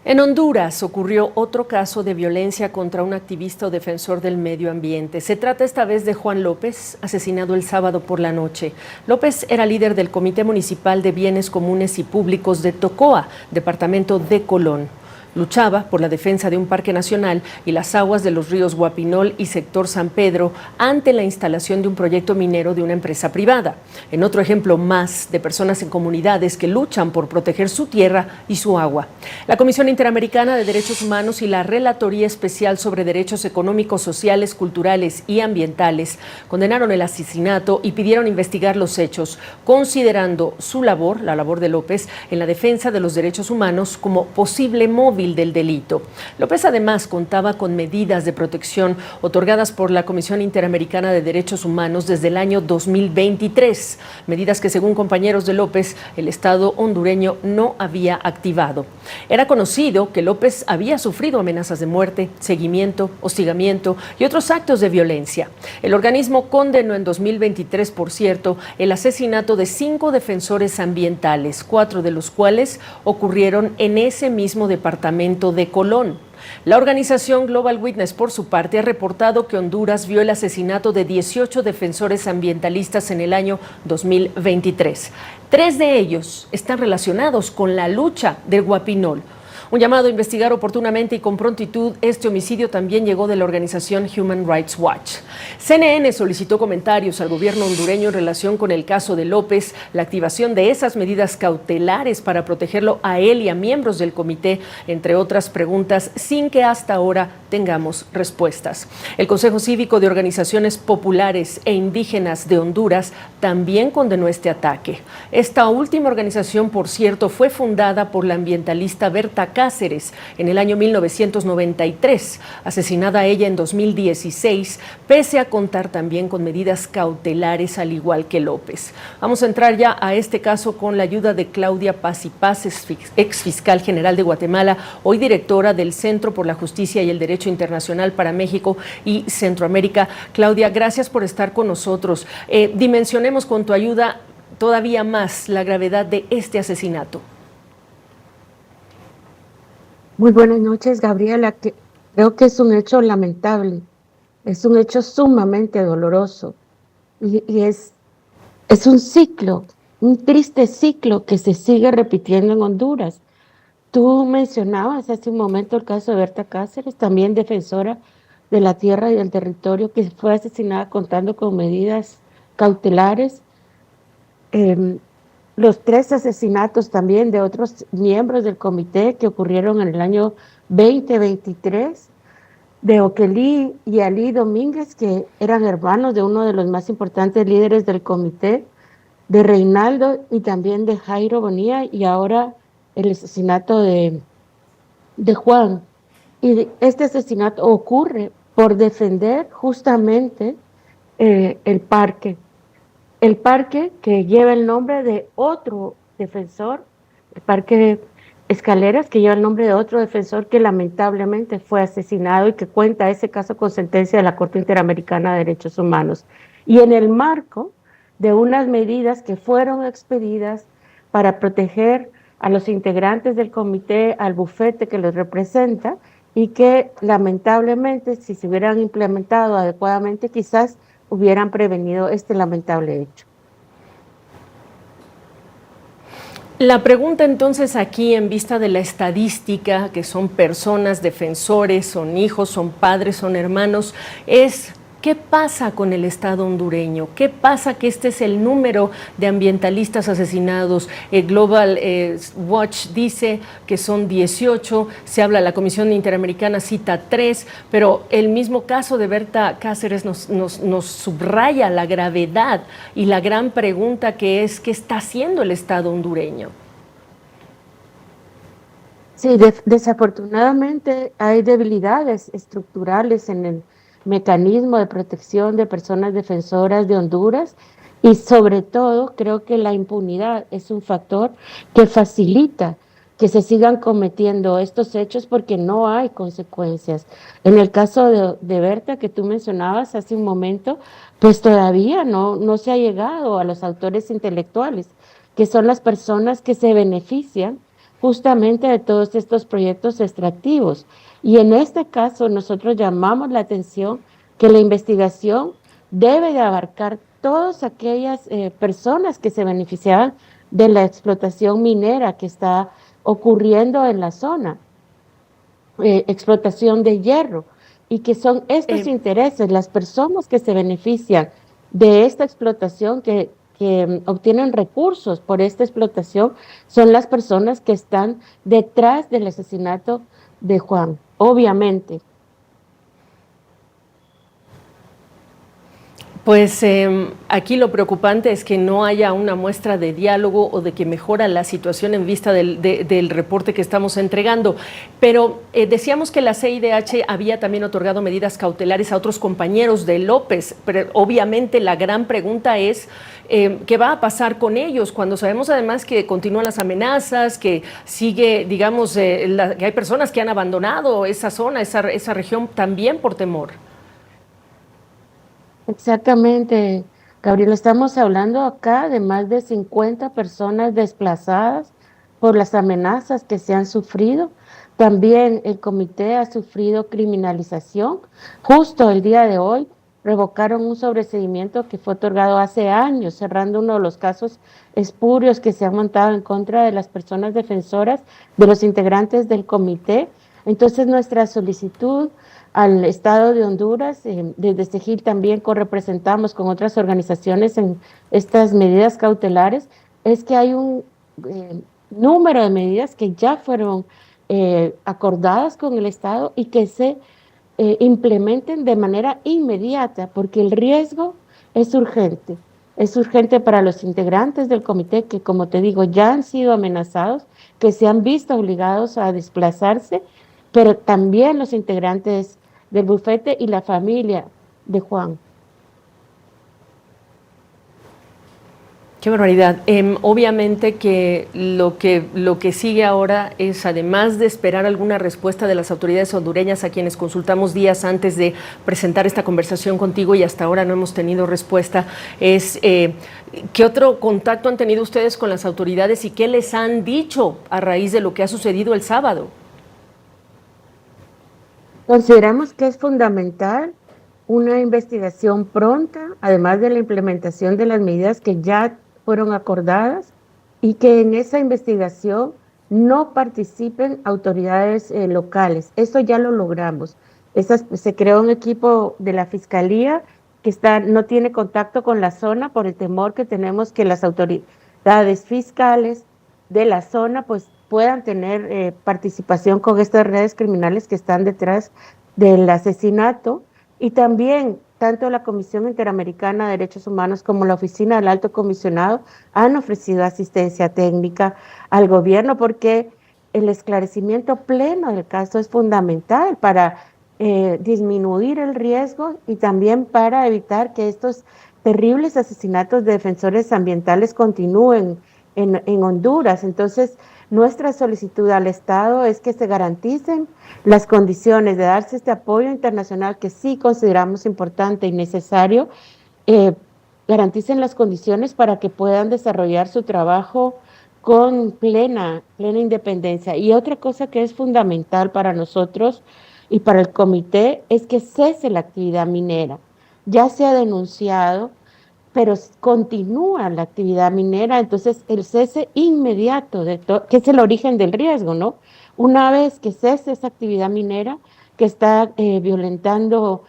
En Honduras ocurrió otro caso de violencia contra un activista o defensor del medio ambiente. Se trata esta vez de Juan López, asesinado el sábado por la noche. López era líder del Comité Municipal de Bienes Comunes y Públicos de Tocoa, departamento de Colón. Luchaba por la defensa de un parque nacional y las aguas de los ríos Guapinol y sector San Pedro ante la instalación de un proyecto minero de una empresa privada. En otro ejemplo más de personas en comunidades que luchan por proteger su tierra y su agua. La Comisión Interamericana de Derechos Humanos y la Relatoría Especial sobre Derechos Económicos, Sociales, Culturales y Ambientales condenaron el asesinato y pidieron investigar los hechos, considerando su labor, la labor de López, en la defensa de los derechos humanos como posible móvil del delito. López además contaba con medidas de protección otorgadas por la Comisión Interamericana de Derechos Humanos desde el año 2023, medidas que según compañeros de López, el Estado hondureño no había activado. Era conocido que López había sufrido amenazas de muerte, seguimiento, hostigamiento y otros actos de violencia. El organismo condenó en 2023, por cierto, el asesinato de 5 defensores ambientales, 4 de los cuales ocurrieron en ese mismo departamento de Colón. La organización Global Witness, por su parte, ha reportado que Honduras vio el asesinato de 18 defensores ambientalistas en el año 2023. 3 de ellos están relacionados con la lucha del Guapinol. Un llamado a investigar oportunamente y con prontitud este homicidio también llegó de la organización Human Rights Watch. CNN solicitó comentarios al gobierno hondureño en relación con el caso de López, la activación de esas medidas cautelares para protegerlo a él y a miembros del comité, entre otras preguntas, sin que hasta ahora tengamos respuestas. El Consejo Cívico de Organizaciones Populares e Indígenas de Honduras también condenó este ataque. Esta última organización, por cierto, fue fundada por la ambientalista Berta Cáceres en el año 1993, asesinada ella en 2016, pese a contar también con medidas cautelares al igual que López. Vamos a entrar ya a este caso con la ayuda de Claudia Paz y Paz, ex fiscal general de Guatemala, hoy directora del Centro por la Justicia y el Derecho Internacional para México y Centroamérica. Claudia, gracias por estar con nosotros. Dimensionemos con tu ayuda todavía más la gravedad de este asesinato. Muy buenas noches, Gabriela. Creo que es un hecho lamentable, es un hecho sumamente doloroso y es un ciclo, un triste ciclo que se sigue repitiendo en Honduras. Tú mencionabas hace un momento el caso de Berta Cáceres, también defensora de la tierra y del territorio, que fue asesinada contando con medidas cautelares. Los 3 asesinatos también de otros miembros del comité que ocurrieron en el año 2023, de Oquelí y Alí Domínguez, que eran hermanos de uno de los más importantes líderes del comité, de Reinaldo y también de Jairo Bonilla, y ahora el asesinato de Juan. Y este asesinato ocurre por defender justamente el parque. El parque que lleva el nombre de otro defensor, el Parque Escaleras, que lleva el nombre de otro defensor que lamentablemente fue asesinado y que cuenta ese caso con sentencia de la Corte Interamericana de Derechos Humanos. Y en el marco de unas medidas que fueron expedidas para proteger a los integrantes del comité, al bufete que los representa, y que lamentablemente, si se hubieran implementado adecuadamente, quizás hubieran prevenido este lamentable hecho. La pregunta entonces aquí, en vista de la estadística, que son personas, defensores, son hijos, son padres, son hermanos, es ¿qué pasa con el Estado hondureño? ¿Qué pasa que este es el número de ambientalistas asesinados? Global Watch dice que son 18, se habla, la Comisión Interamericana cita 3, pero el mismo caso de Berta Cáceres nos subraya la gravedad y la gran pregunta que es ¿qué está haciendo el Estado hondureño? Sí, desafortunadamente hay debilidades estructurales en el mecanismo de protección de personas defensoras de Honduras, y sobre todo creo que la impunidad es un factor que facilita que se sigan cometiendo estos hechos porque no hay consecuencias. En el caso de Berta, que tú mencionabas hace un momento, pues todavía no se ha llegado a los autores intelectuales, que son las personas que se benefician justamente de todos estos proyectos extractivos. Y en este caso nosotros llamamos la atención que la investigación debe de abarcar todas aquellas personas que se beneficiaban de la explotación minera que está ocurriendo en la zona, explotación de hierro, y que son estos intereses, las personas que se benefician de esta explotación, que obtienen recursos por esta explotación, son las personas que están detrás del asesinato de Juan, obviamente. Pues aquí lo preocupante es que no haya una muestra de diálogo o de que mejora la situación en vista del reporte que estamos entregando. Pero decíamos que la CIDH había también otorgado medidas cautelares a otros compañeros de López, pero obviamente la gran pregunta es ¿qué va a pasar con ellos? Cuando sabemos además que continúan las amenazas, que sigue, digamos, que hay personas que han abandonado esa zona, esa región también por temor. Exactamente, Gabriela, estamos hablando acá de más de 50 personas desplazadas por las amenazas que se han sufrido. También el comité ha sufrido criminalización. Justo el día de hoy revocaron un sobreseimiento que fue otorgado hace años, cerrando uno de los casos espurios que se han montado en contra de las personas defensoras, de los integrantes del comité. Entonces, nuestra solicitud al Estado de Honduras, desde CEGIL también correpresentamos con otras organizaciones en estas medidas cautelares, es que hay un número de medidas que ya fueron acordadas con el Estado y que se implementen de manera inmediata, porque el riesgo es urgente. Es urgente para los integrantes del comité que, como te digo, ya han sido amenazados, que se han visto obligados a desplazarse, pero también los integrantes del bufete y la familia de Juan. Qué barbaridad. Obviamente que lo que sigue ahora es, además de esperar alguna respuesta de las autoridades hondureñas a quienes consultamos días antes de presentar esta conversación contigo y hasta ahora no hemos tenido respuesta, es ¿qué otro contacto han tenido ustedes con las autoridades y qué les han dicho a raíz de lo que ha sucedido el sábado? Consideramos que es fundamental una investigación pronta, además de la implementación de las medidas que ya fueron acordadas, y que en esa investigación no participen autoridades locales. Eso ya lo logramos. Se creó un equipo de la Fiscalía que no tiene contacto con la zona por el temor que tenemos que las autoridades fiscales de la zona pues puedan tener participación con estas redes criminales que están detrás del asesinato. Y también tanto la Comisión Interamericana de Derechos Humanos como la Oficina del Alto Comisionado han ofrecido asistencia técnica al gobierno, porque el esclarecimiento pleno del caso es fundamental para disminuir el riesgo y también para evitar que estos terribles asesinatos de defensores ambientales continúen en Honduras. Entonces, nuestra solicitud al Estado es que se garanticen las condiciones de darse este apoyo internacional que sí consideramos importante y necesario, garanticen las condiciones para que puedan desarrollar su trabajo con plena independencia. Y otra cosa que es fundamental para nosotros y para el comité es que cese la actividad minera. Ya se ha denunciado, pero continúa la actividad minera, entonces el cese inmediato, que es el origen del riesgo, ¿no? Una vez que cese esa actividad minera que está violentando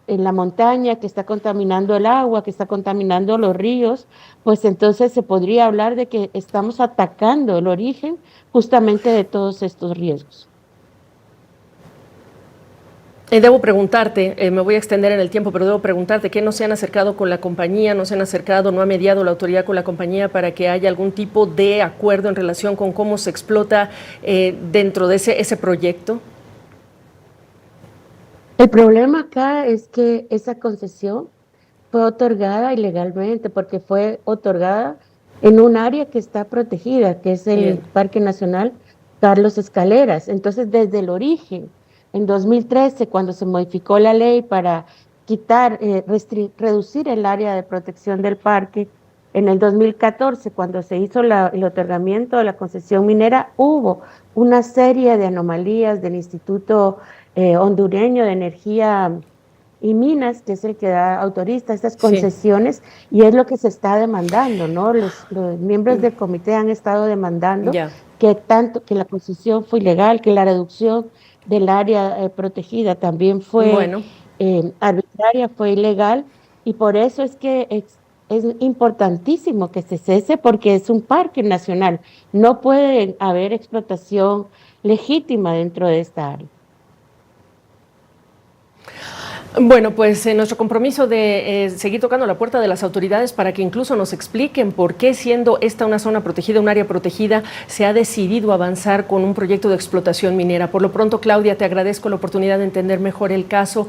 en la montaña, que está contaminando el agua, que está contaminando los ríos, pues entonces se podría hablar de que estamos atacando el origen justamente de todos estos riesgos. Debo preguntarte, me voy a extender en el tiempo, pero debo preguntarte, ¿qué no se han acercado con la compañía, no se han acercado, no ha mediado la autoridad con la compañía para que haya algún tipo de acuerdo en relación con cómo se explota dentro de ese proyecto? El problema acá es que esa concesión fue otorgada ilegalmente, porque fue otorgada en un área que está protegida, que es el Parque Nacional Carlos Escaleras. Entonces, desde el origen, en 2013, cuando se modificó la ley para quitar, reducir el área de protección del parque, En el 2014, cuando se hizo el otorgamiento de la concesión minera, hubo una serie de anomalías del Instituto Hondureño de Energía y Minas, que es el que autoriza estas Sí. concesiones, y es lo que se está demandando, ¿no? Los miembros del comité han estado demandando Ya. que tanto que la concesión fue ilegal, que la reducción del área protegida también fue Bueno. arbitraria, fue ilegal, y por eso es que es importantísimo que se cese porque es un parque nacional. No puede haber explotación legítima dentro de esta área. Bueno, pues nuestro compromiso de seguir tocando la puerta de las autoridades para que incluso nos expliquen por qué, siendo esta una zona protegida, un área protegida, se ha decidido avanzar con un proyecto de explotación minera. Por lo pronto, Claudia, te agradezco la oportunidad de entender mejor el caso.